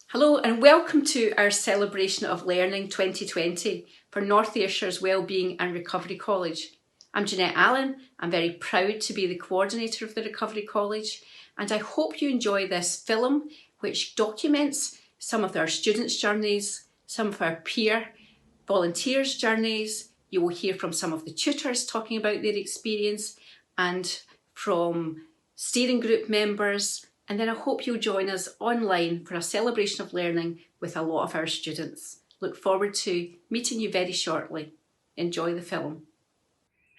Hello and welcome to our celebration of Learning 2020 for North Ayrshire's Wellbeing and Recovery College. I'm Jeanette Allen. I'm very proud to be the coordinator of the Recovery College, and I hope you enjoy this film which documents some of our students' journeys, some of our peer volunteers' journeys. You will hear from some of the tutors talking about their experience and from steering group members. And then I hope you'll join us online for a celebration of learning with a lot of our students. Look forward to meeting you very shortly. Enjoy the film.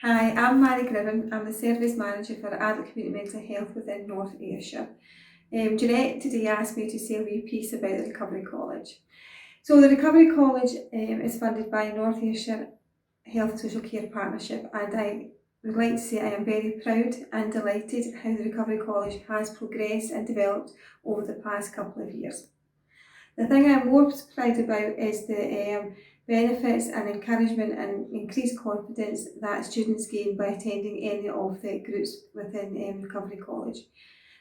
Hi, I'm Mary Griven. I'm the Service Manager for Adult Community Mental Health within North Ayrshire. Jeanette today asked me to say a wee piece about the Recovery College. So the Recovery College is funded by North Ayrshire Health Social Care Partnership, and I would like to say I am very proud and delighted how the Recovery College has progressed and developed over the past couple of years. The thing I'm most proud about is the benefits and encouragement and increased confidence that students gain by attending any of the groups within Recovery College.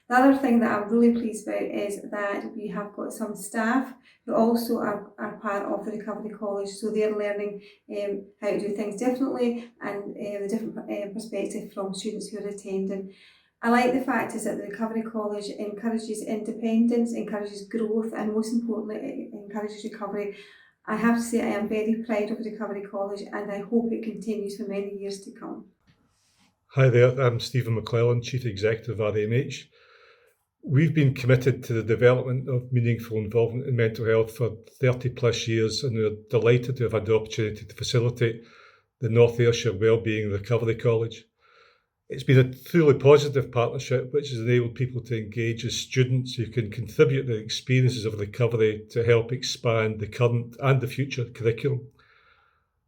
The other thing that I'm really pleased about is that we have got some staff who also are part of the Recovery College, so they're learning how to do things differently and the different perspective from students who are attending. I like the fact is that the Recovery College encourages independence, encourages growth, and most importantly, it encourages recovery. I have to say I am very proud of the Recovery College, and I hope it continues for many years to come. Hi there, I'm Stephen McClellan, Chief Executive of RMH. We've been committed to the development of meaningful involvement in mental health for 30 plus years, and we're delighted to have had the opportunity to facilitate the North Ayrshire Wellbeing and Recovery College. It's been a truly positive partnership which has enabled people to engage as students who can contribute their experiences of recovery to help expand the current and the future curriculum.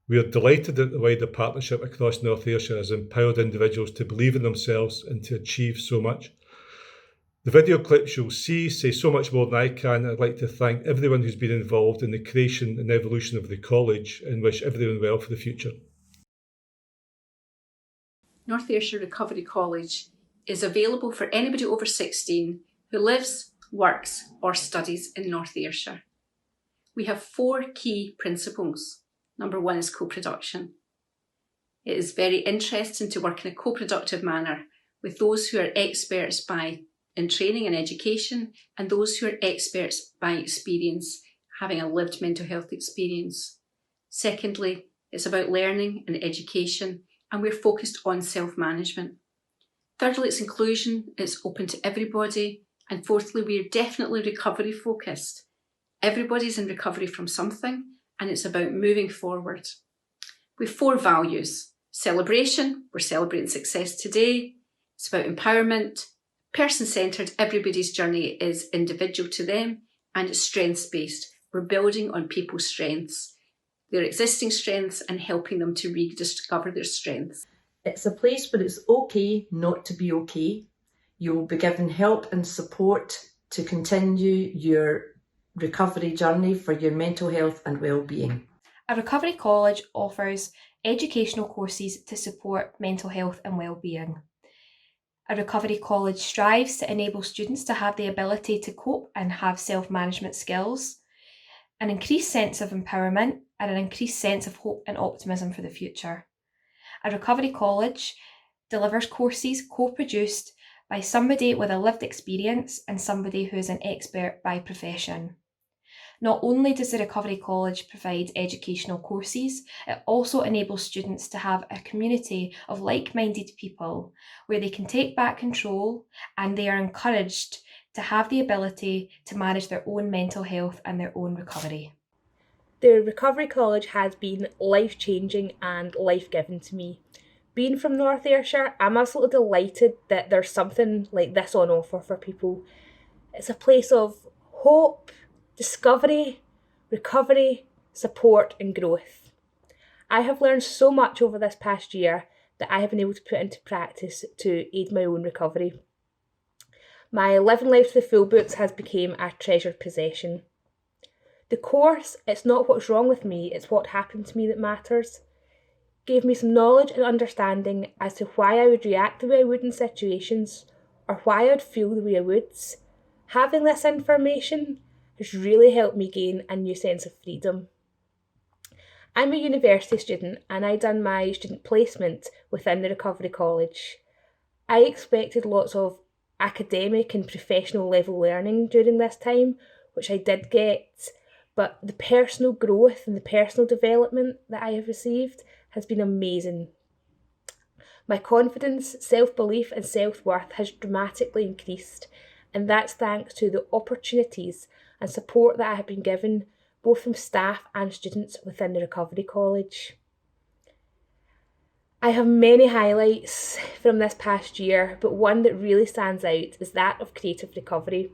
We are delighted that the wider partnership across North Ayrshire has empowered individuals to believe in themselves and to achieve so much. The video clips you'll see say so much more than I can. I'd like to thank everyone who's been involved in the creation and evolution of the college and wish everyone well for the future. North Ayrshire Recovery College is available for anybody over 16 who lives, works or studies in North Ayrshire. We have 4 key principles. Number 1 is co-production. It is very interesting to work in a co-productive manner with those who are experts in training and education and those who are experts by experience, having a lived mental health experience. Secondly, it's about learning and education, and we're focused on self-management. Thirdly, it's inclusion, it's open to everybody. And fourthly, we're definitely recovery focused. Everybody's in recovery from something, and it's about moving forward. We've 4 values. Celebration, we're celebrating success today. It's about empowerment, person-centred, everybody's journey is individual to them, and it's strengths-based. We're building on people's strengths, their existing strengths, and helping them to rediscover their strengths. It's a place where it's okay not to be okay. You will be given help and support to continue your recovery journey for your mental health and well-being. A recovery college offers educational courses to support mental health and well-being. A recovery college strives to enable students to have the ability to cope and have self-management skills, an increased sense of empowerment, and an increased sense of hope and optimism for the future. A recovery college delivers courses co-produced by somebody with a lived experience and somebody who is an expert by profession. Not only does the Recovery College provide educational courses, it also enables students to have a community of like-minded people where they can take back control and they are encouraged to have the ability to manage their own mental health and their own recovery. The Recovery College has been life-changing and life-giving to me. Being from North Ayrshire, I'm absolutely delighted that there's something like this on offer for people. It's a place of hope, discovery, recovery, support and growth. I have learned so much over this past year that I have been able to put into practice to aid my own recovery. My Living Life to the Full books has become a treasured possession. The course, It's Not What's Wrong With Me, It's What Happened to Me That Matters, gave me some knowledge and understanding as to why I would react the way I would in situations, or why I would feel the way I would. Having this information has really helped me gain a new sense of freedom. I'm a university student and I done my student placement within the Recovery College. I expected lots of academic and professional level learning during this time, which I did get, but the personal growth and the personal development that I have received has been amazing. My confidence, self-belief and self-worth has dramatically increased, and that's thanks to the opportunities and support that I have been given both from staff and students within the Recovery College. I have many highlights from this past year, but one that really stands out is that of creative recovery.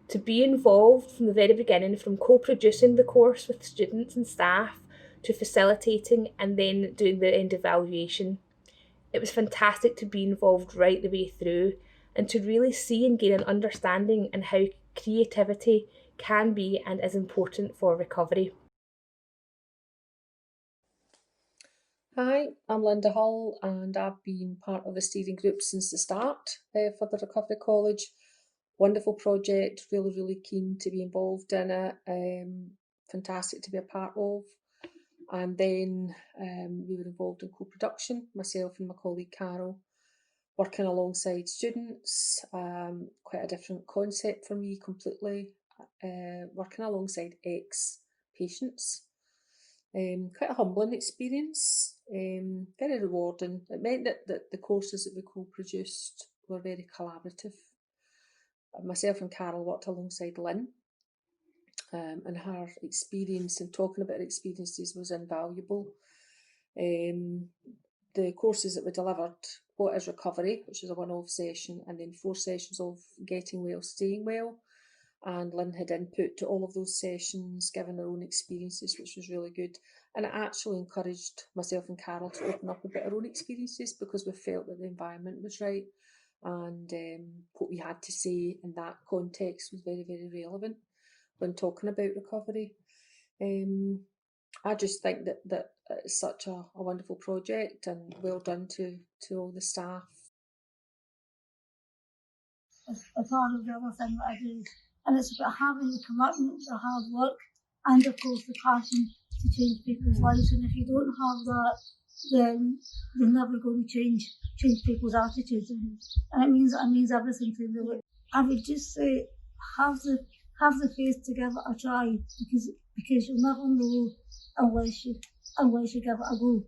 To be involved from the very beginning, from co-producing the course with students and staff to facilitating and then doing the end evaluation. It was fantastic to be involved right the way through and to really see and gain an understanding in how creativity can be and is important for recovery. Hi, I'm Linda Hull and I've been part of the steering group since the start for the Recovery College. Wonderful project, really keen to be involved in it, fantastic to be a part of. And then we were involved in co-production, myself and my colleague Carol, working alongside students, quite a different concept for me completely, working alongside ex-patients. Quite a humbling experience, very rewarding. It meant that the courses that we co-produced were very collaborative. Myself and Carol worked alongside Lynn, and her experience and talking about her experiences was invaluable. The courses that we delivered, What is Recovery, which is a one-off session, and then 4 sessions of Getting Well, Staying Well. And Lynn had input to all of those sessions, given her own experiences, which was really good. And it actually encouraged myself and Carol to open up about our own experiences because we felt that the environment was right and what we had to say in that context was very relevant when talking about recovery. I just think that it's such a wonderful project and well done to all the staff. It's a part of the other thing that I do. And it's about having the commitment, the hard work, and of course the passion to change people's lives. And if you don't have that, then you're never going to change people's attitudes. And it means everything to them. I would just say, have the faith to give it a try, because you'll never know unless you give it a go.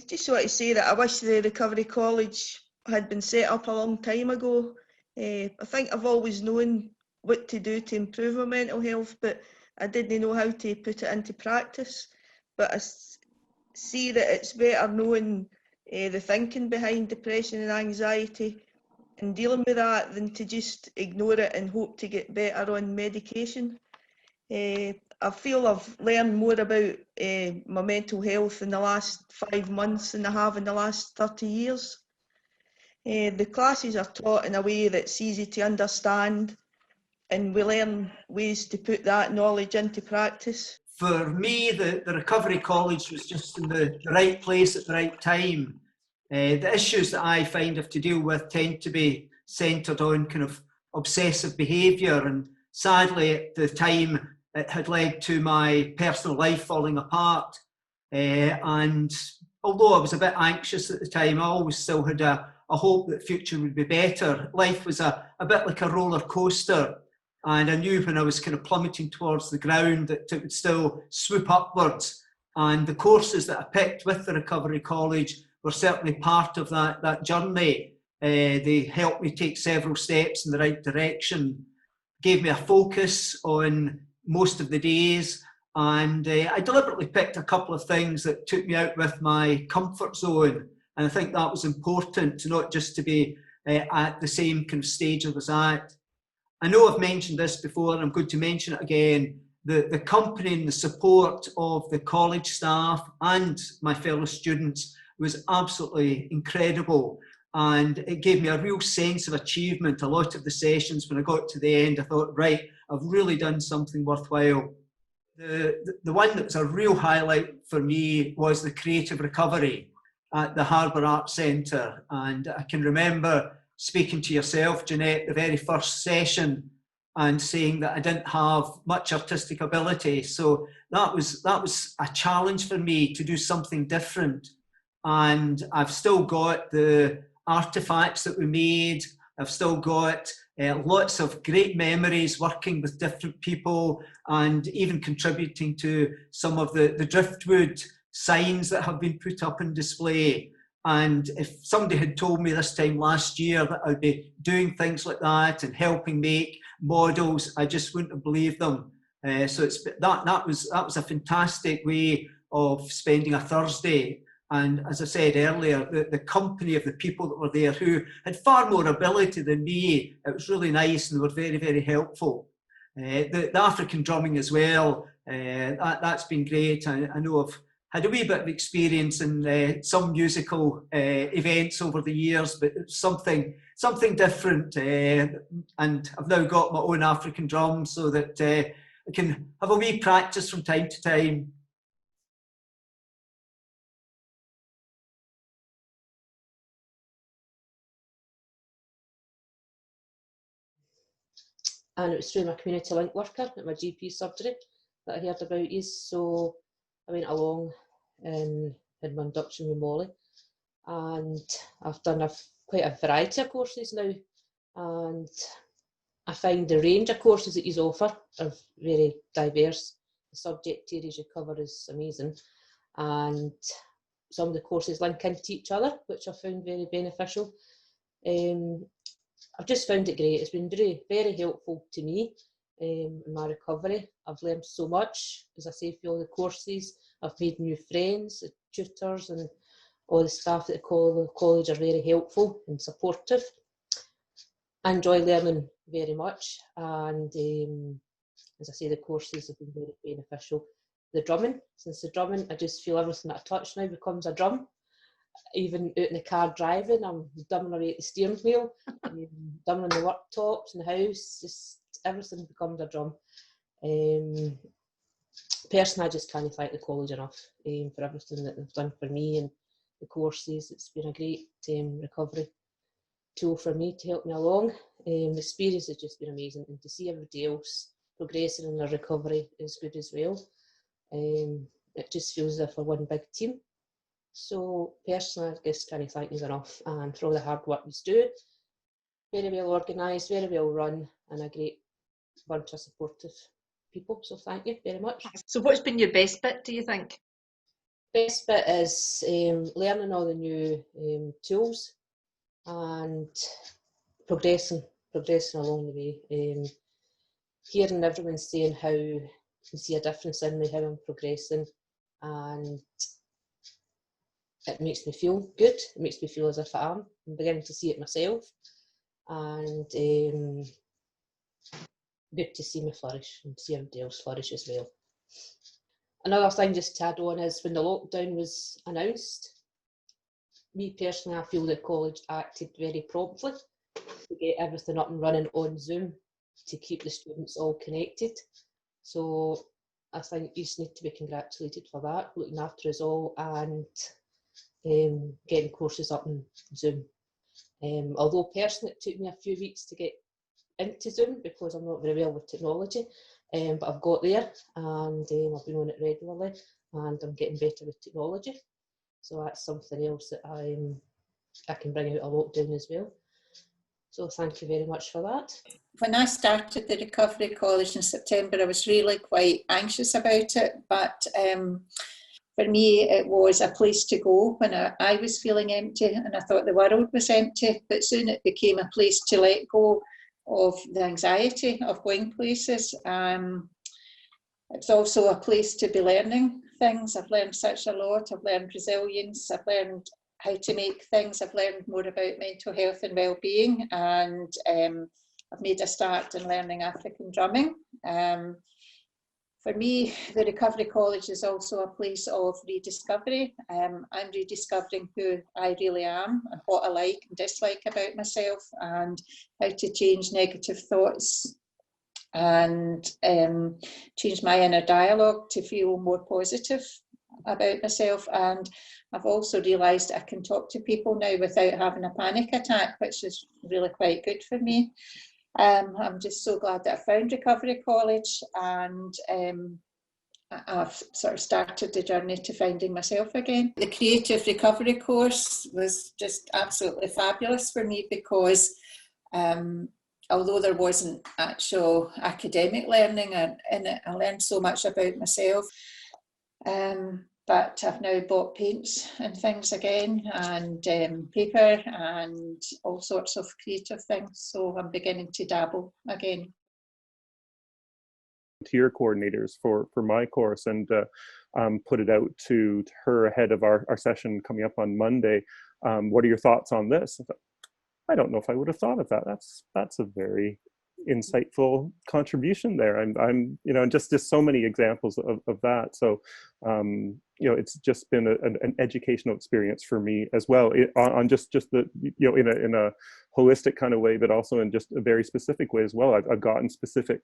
Just want to say that I wish the Recovery College had been set up a long time ago. I think I've always known what to do to improve my mental health, but I didn't know how to put it into practice. But I see that it's better knowing the thinking behind depression and anxiety and dealing with that than to just ignore it and hope to get better on medication. I feel I've learned more about my mental health in the last 5 months than I have in the last 30 years. The classes are taught in a way that's easy to understand, and we learn ways to put that knowledge into practice. For me, the Recovery College was just in the right place at the right time. The issues that I find have to deal with tend to be centred on kind of obsessive behaviour, and sadly at the time it had led to my personal life falling apart. And although I was a bit anxious at the time, I always still had a hope that the future would be better. Life was a bit like a roller coaster, and I knew when I was kind of plummeting towards the ground that it would still swoop upwards. And the courses that I picked with the Recovery College were certainly part of that journey. They helped me take several steps in the right direction, gave me a focus on most of the days, and I deliberately picked a couple of things that took me out with my comfort zone. And I think that was important, to not just to be at the same kind of stage I was at. I know I've mentioned this before, and I'm going to mention it again. The company and the support of the college staff and my fellow students was absolutely incredible. And it gave me a real sense of achievement. A lot of the sessions, when I got to the end, I thought, right, I've really done something worthwhile. The one that was a real highlight for me was the creative recovery at the Harbour Arts Centre. And I can remember speaking to yourself, Jeanette, the very first session, and saying that I didn't have much artistic ability. So that was a challenge for me to do something different. And I've still got the artifacts that we made. I've still got lots of great memories working with different people and even contributing to some of the driftwood signs that have been put up in display. And if somebody had told me this time last year that I'd be doing things like that and helping make models, I just wouldn't have believed them. So that was a fantastic way of spending a Thursday. And as I said earlier, the company of the people that were there who had far more ability than me, it was really nice and they were very, very helpful. The African drumming as well, that's been great. I know I've had a wee bit of experience in some musical events over the years, but it's something different. And I've now got my own African drum so that I can have a wee practice from time to time. And it was through my community link worker at my GP surgery that I heard about you. So I went along and had my induction with Molly, and I've done quite a variety of courses now, and I find the range of courses that you offer are very diverse. The subject areas you cover is amazing, and some of the courses link into each other, which I found very beneficial. I've just found it great. It's been very, very helpful to me in my recovery. I've learned so much, as I say, for all the courses. I've made new friends, the tutors and all the staff at the college are very helpful and supportive. I enjoy learning very much, and as I say, the courses have been very beneficial. The drumming, I just feel everything that I touch now becomes a drum. Even out in the car driving, I'm drumming away at the steering wheel, drumming on the worktops in the house, just everything becomes a drum. Personally, I just can't thank the college enough for everything that they've done for me and the courses. It's been a great recovery tool for me to help me along. The experience has just been amazing, and to see everybody else progressing in their recovery is good as well. It just feels as if we're one big team. So personally, I just can't thank you enough, and for all the hard work you do. Very well organised, very well run, and a great bunch of supportive people. So thank you very much. So what's been your best bit, do you think? Best bit is learning all the new tools and progressing along the way. Hearing everyone saying how you see a difference in me, how I'm progressing, and it makes me feel good. It makes me feel as if I am. I'm beginning to see it myself, and good to see me flourish and see everybody else flourish as well. Another thing just to add on is when the lockdown was announced, me personally, I feel that college acted very promptly to get everything up and running on Zoom to keep the students all connected. So I think you need to be congratulated for that, looking after us all and getting courses up on Zoom. Although personally it took me a few weeks to get into Zoom because I'm not very well with technology, but I've got there, and I've been on it regularly, and I'm getting better with technology. So that's something else that I can bring out a lockdown as well. So thank you very much for that. When I started the Recovery College in September, I was really quite anxious about it, but for me it was a place to go when I was feeling empty and I thought the world was empty, but soon it became a place to let go of the anxiety of going places. It's also a place to be learning things. I've learned such a lot. I've learned resilience, I've learned how to make things, I've learned more about mental health and well-being, and I've made a start in learning African drumming. For me, the Recovery College is also a place of rediscovery. I'm rediscovering who I really am and what I like and dislike about myself, and how to change negative thoughts and change my inner dialogue to feel more positive. about myself, and I've also realised I can talk to people now without having a panic attack, which is really quite good for me. I'm just so glad that I found Recovery College, and I've sort of started the journey to finding myself again. The Creative Recovery course was just absolutely fabulous for me because although there wasn't actual academic learning in it, I learned so much about myself. But I've now bought paints and things again, and paper and all sorts of creative things. So I'm beginning to dabble again. Tier coordinators for my course, and put it out to her ahead of our session coming up on Monday. What are your thoughts on this? I don't know if I would have thought of that. That's a very insightful contribution there. I'm you know, just so many examples of that. So you know, it's just been an educational experience for me as well, on just the, you know, in a holistic kind of way, but also in just a very specific way as well. I've gotten specific,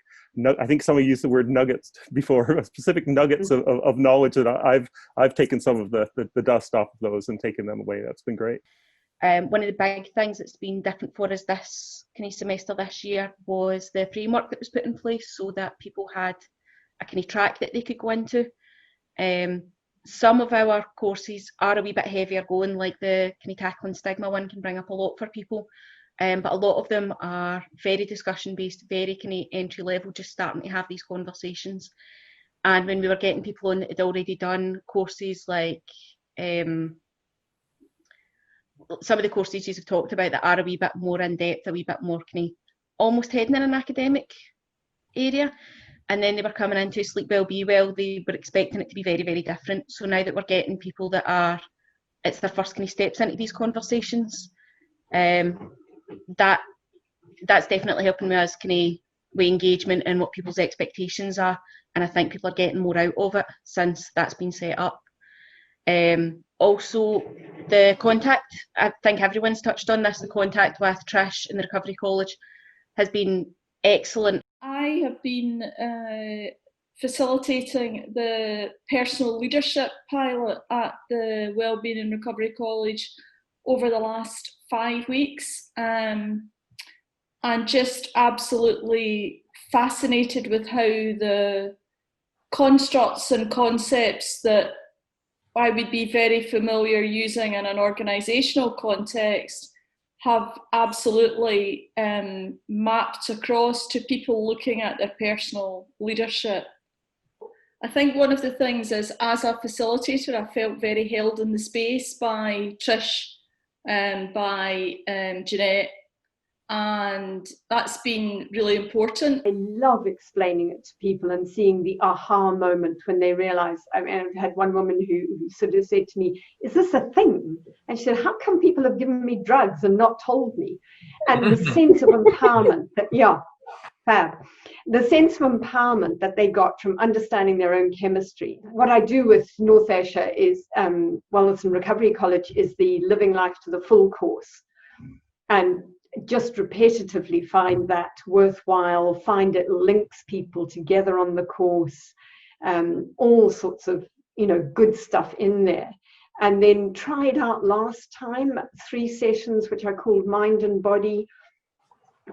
I think someone used the word nuggets before, specific nuggets of knowledge that I've taken some of the dust off of those and taken them away. That's been great. One of the big things that's been different for us this kind of semester this year was the framework that was put in place, so that people had a kind of track that they could go into. Some of our courses are a wee bit heavier going, like the kind of tackling stigma one can bring up a lot for people, but a lot of them are very discussion based, very kind of entry level, just starting to have these conversations. And when we were getting people on that had already done courses like some of the courses you've talked about that are a wee bit more in depth, a wee bit more kind of almost heading in an academic area, and then they were coming into Sleep Well, Be Well, they were expecting it to be very, very different. So now that we're getting people that it's their first kind of steps into these conversations, that's definitely helping with us kind of with engagement and what people's expectations are, and I think people are getting more out of it since that's been set up. Also, the contact, I think everyone's touched on this, the contact with Trish in the Recovery College has been excellent. I have been facilitating the personal leadership pilot at the Wellbeing and Recovery College over the last 5 weeks, and just absolutely fascinated with how the constructs and concepts that I would be very familiar using in an organisational context have absolutely mapped across to people looking at their personal leadership. I think one of the things is, as a facilitator, I felt very held in the space by Trish and by Jeanette, and that's been really important. I love explaining it to people and seeing the aha moment when they realise. I mean, I've had one woman who sort of said to me, "Is this a thing?" And she said, "How come people have given me drugs and not told me?" And the sense of empowerment that, the sense of empowerment that they got from understanding their own chemistry. What I do with North Ayrshire is Wellness and Recovery College is the Living Life to the Full course, and just repetitively find that worthwhile, find it links people together on the course, all sorts of, you know, good stuff in there. And then tried out last time 3 sessions which I called Mind and Body,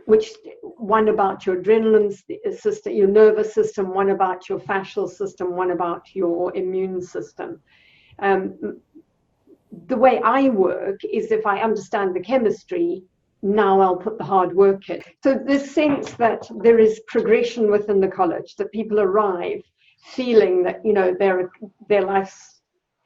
which one about your adrenaline system, your nervous system, one about your fascial system, one about your immune system. The way I work is, if I understand the chemistry, now I'll put the hard work in. So this sense that there is progression within the college, that people arrive feeling that, you know, their life's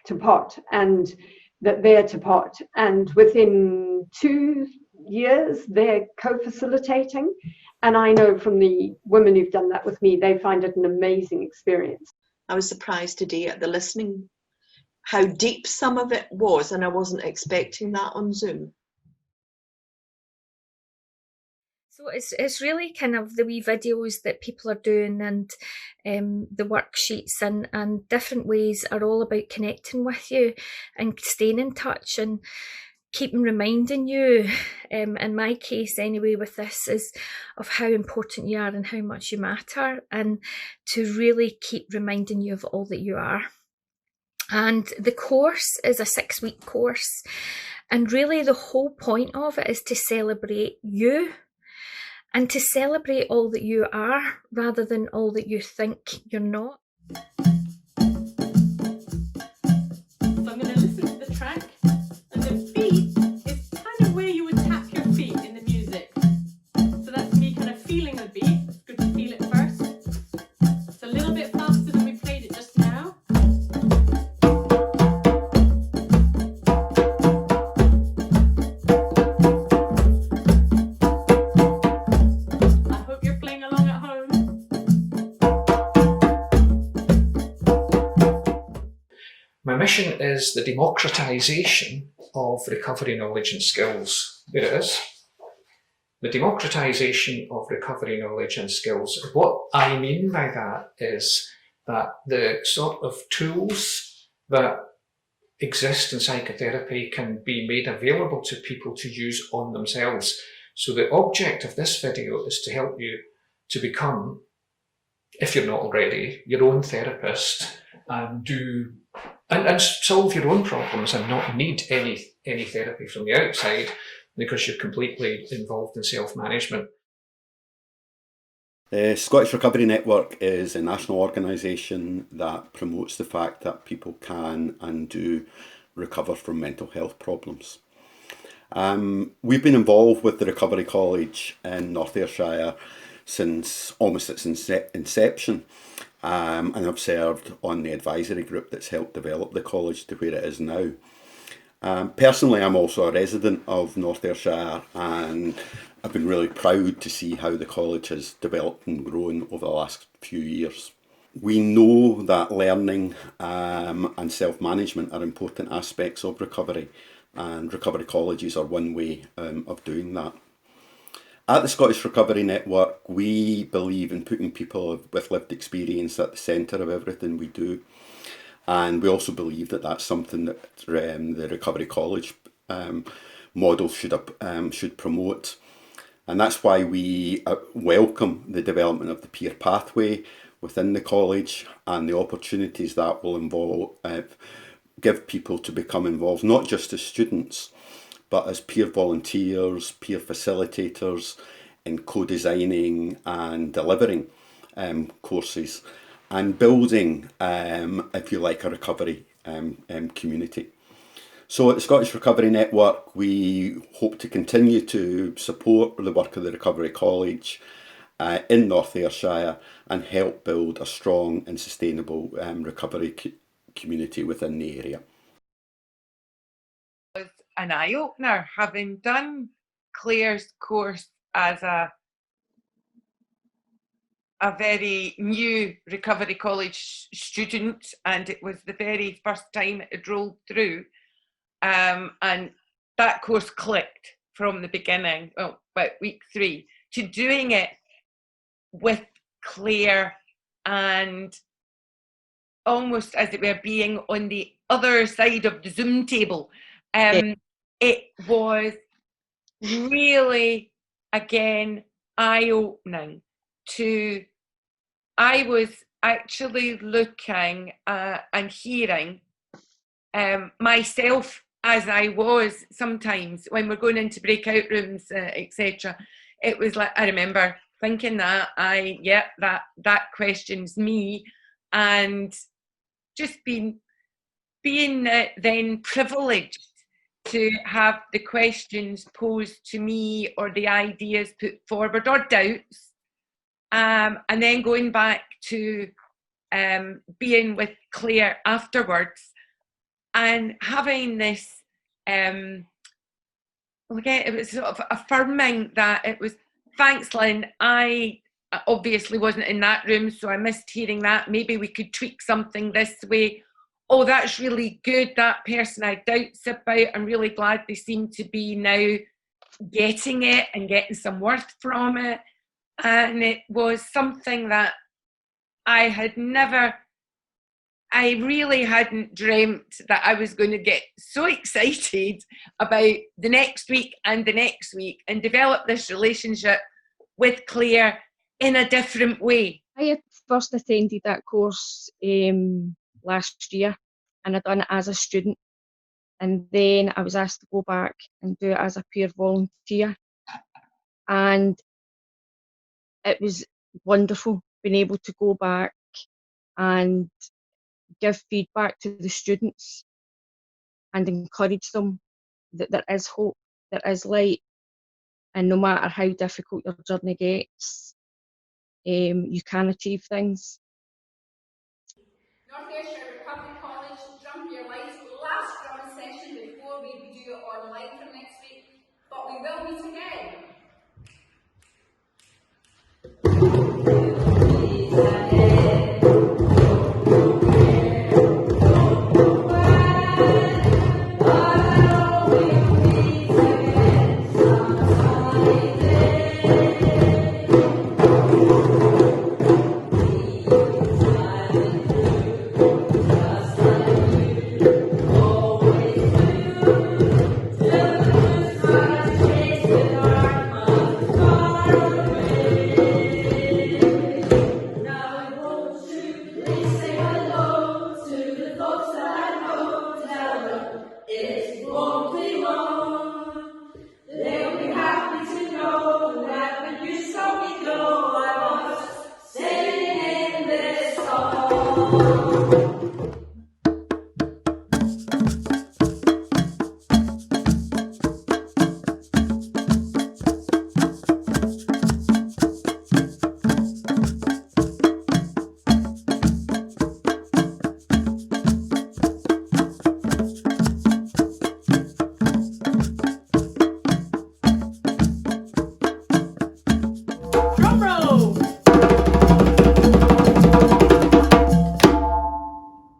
to pot and that they're to pot, and within 2 years they're co-facilitating. And I know from the women who've done that with me, they find it an amazing experience. I was surprised today at the listening, how deep some of it was, and I wasn't expecting that on Zoom. So it's really kind of the wee videos that people are doing, and the worksheets and different ways are all about connecting with you and staying in touch and keeping reminding you, in my case anyway with this, is of how important you are and how much you matter, and to really keep reminding you of all that you are. And the course is a 6-week course. And really the whole point of it is to celebrate you and to celebrate all that you are rather than all that you think you're not. So I'm going to listen to the track, and the beat is kind of where you would tap your feet in the music. So that's me kind of feeling the beat. It's good to feel it first. It's a little bit faster than we played it just now. My mission is the democratization of recovery knowledge and skills. There it is. The democratization of recovery knowledge and skills. What I mean by that is that the sort of tools that exist in psychotherapy can be made available to people to use on themselves. So the object of this video is to help you to become, if you're not already, your own therapist and solve your own problems and not need any therapy from the outside because you're completely involved in self-management. The Scottish Recovery Network is a national organisation that promotes the fact that people can and do recover from mental health problems. We've been involved with the Recovery College in North Ayrshire since almost its inception. And I've served on the advisory group that's helped develop the college to where it is now. Personally, I'm also a resident of North Ayrshire, and I've been really proud to see how the college has developed and grown over the last few years. We know that learning and self-management are important aspects of recovery, and recovery colleges are one way of doing that. At the Scottish Recovery Network, we believe in putting people with lived experience at the centre of everything we do. And we also believe that that's something that the Recovery College model should promote. And that's why we welcome the development of the peer pathway within the college and the opportunities that will give people to become involved, not just as students, but as peer volunteers, peer facilitators in co-designing and delivering courses and building, if you like, a recovery community. So at the Scottish Recovery Network, we hope to continue to support the work of the Recovery College in North Ayrshire and help build a strong and sustainable recovery community within the area. An eye-opener, having done Claire's course as a very new Recovery College student, and it was the very first time it had rolled through, and that course clicked from the beginning, about week 3, to doing it with Claire and almost as it were being on the other side of the Zoom table. It was really, again, eye-opening I was actually looking and hearing myself as I was sometimes when we're going into breakout rooms, etc. It was like, I remember thinking that, that questions me, and just being then privileged to have the questions posed to me or the ideas put forward or doubts, and then going back to being with Claire afterwards and having this, it was sort of affirming that it was, thanks Lynn, I obviously wasn't in that room, so I missed hearing that, maybe we could tweak something this way. Oh, that's really good, that person I had doubts about, I'm really glad they seem to be now getting it and getting some worth from it. And it was something that I really hadn't dreamt that I was going to get so excited about the next week and the next week and develop this relationship with Claire in a different way. I had first attended that course last year, and I'd done it as a student. And then I was asked to go back and do it as a peer volunteer. And it was wonderful being able to go back and give feedback to the students and encourage them that there is hope, there is light, and no matter how difficult your journey gets, you can achieve things. North Ayrshire Recovery College, Jump Your Life, last drum session before we do it online for next week, but we will meet again.